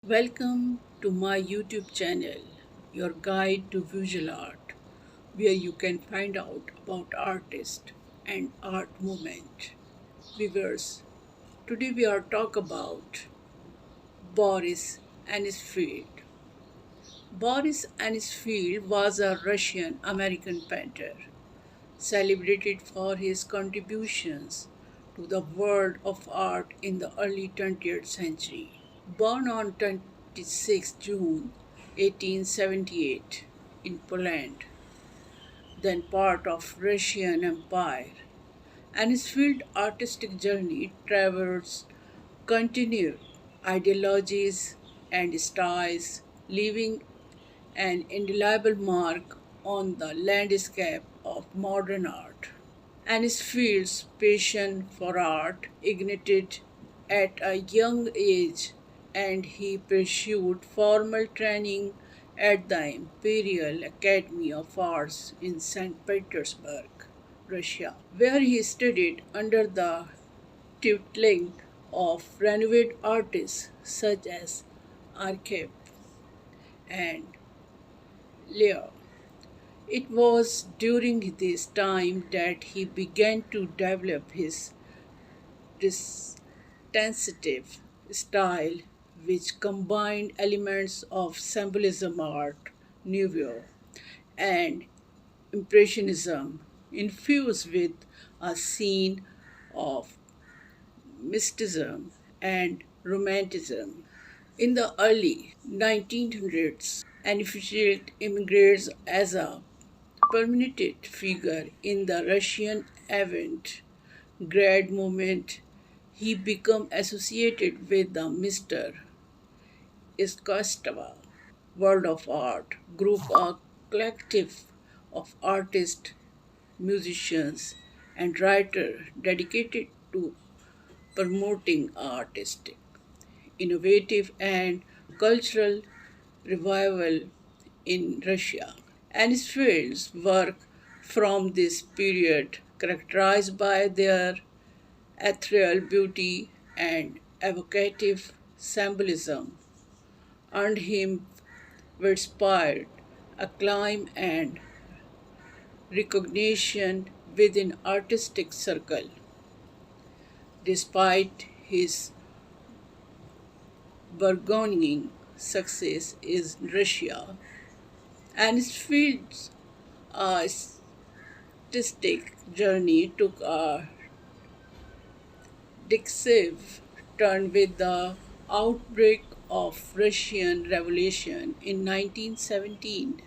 Welcome to my YouTube channel, your guide to visual art, where you can find out about artists and art movement. Viewers, today we are talk about Boris Anisfield. Boris Anisfield was a Russian American painter, celebrated for his contributions to the world of art in the early 20th century. Born on 26 June 1878 in Poland, then part of Russian Empire, and his field artistic journey traversed continued ideologies and styles, leaving an indelible mark on the landscape of modern art. And his field's passion for art ignited at a young age, and he pursued formal training at the Imperial Academy of Arts in St. Petersburg, Russia, where he studied under the tutelage of renowned artists such as Arkhip and Leo. It was during this time that he began to develop his distinctive style, which combined elements of symbolism art, nouveau, and impressionism, infused with a scene of mysticism and romanticism. In the early 1900s, Anifield immigrates as a permanent figure in the Russian avant-garde movement. He became associated with the Mr. Iskostava World of Art group, a collective of artists, musicians, and writers dedicated to promoting artistic, innovative, and cultural revival in Russia. And his fields work from this period, characterized by their ethereal beauty and evocative symbolism, earned him widespread acclaim and recognition within artistic circle. Despite his burgeoning success in Russia, and his field's artistic journey took a decisive turn with the outbreak of Russian Revolution in 1917.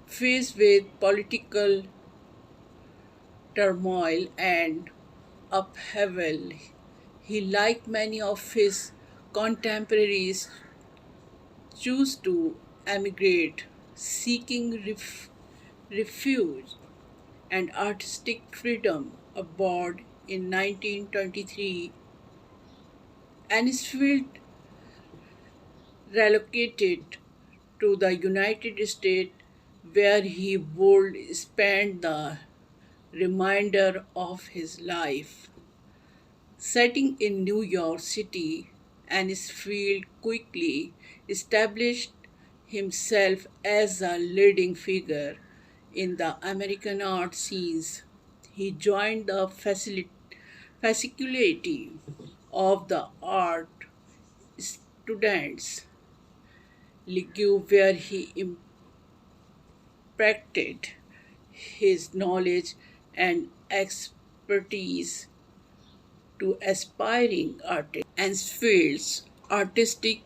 Faced with political turmoil and upheaval, he, like many of his contemporaries, chose to emigrate, seeking refuge and artistic freedom abroad in 1923. Anisfield relocated to the United States, where he would spend the remainder of his life. Setting in New York City, Anisfield quickly established himself as a leading figure in the American art scenes. He joined the Faculty of the Art Students League, where he imparted his knowledge and expertise to aspiring artists, and fields artistic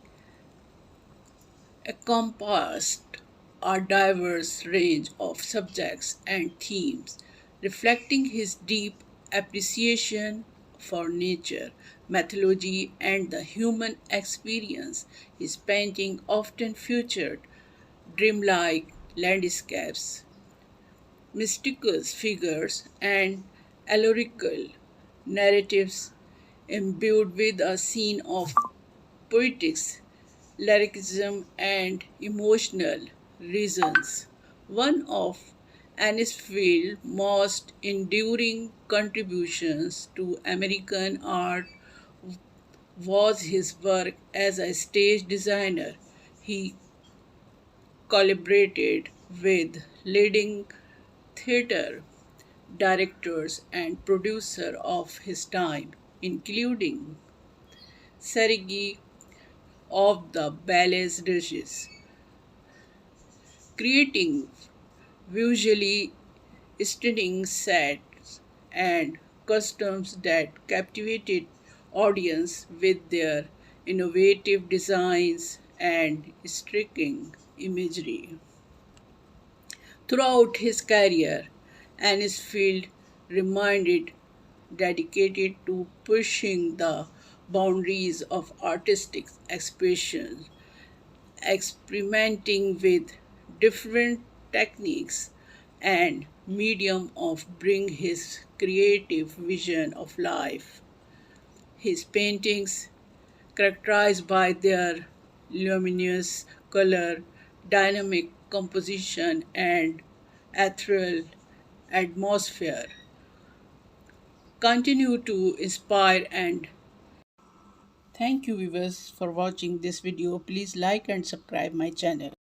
encompassed a diverse range of subjects and themes, reflecting his deep appreciation for nature, mythology, and the human experience. His painting often featured dreamlike landscapes, mystical figures, and allegorical narratives imbued with a scene of poetics, lyricism, and emotional reasons. One of Anisfield's most enduring contributions to American art was his work as a stage designer. He collaborated with leading theater directors and producers of his time, including Sergei of the Ballet's Dishes, creating visually stunning sets and costumes that captivated audience with their innovative designs and striking imagery. Throughout his career, Anisfield remained dedicated to pushing the boundaries of artistic expression, experimenting with different techniques and medium of bring his creative vision of life. His paintings, characterized by their luminous color, dynamic composition, and ethereal atmosphere, continue to inspire and thank you viewers for watching this video. Please like and subscribe my channel.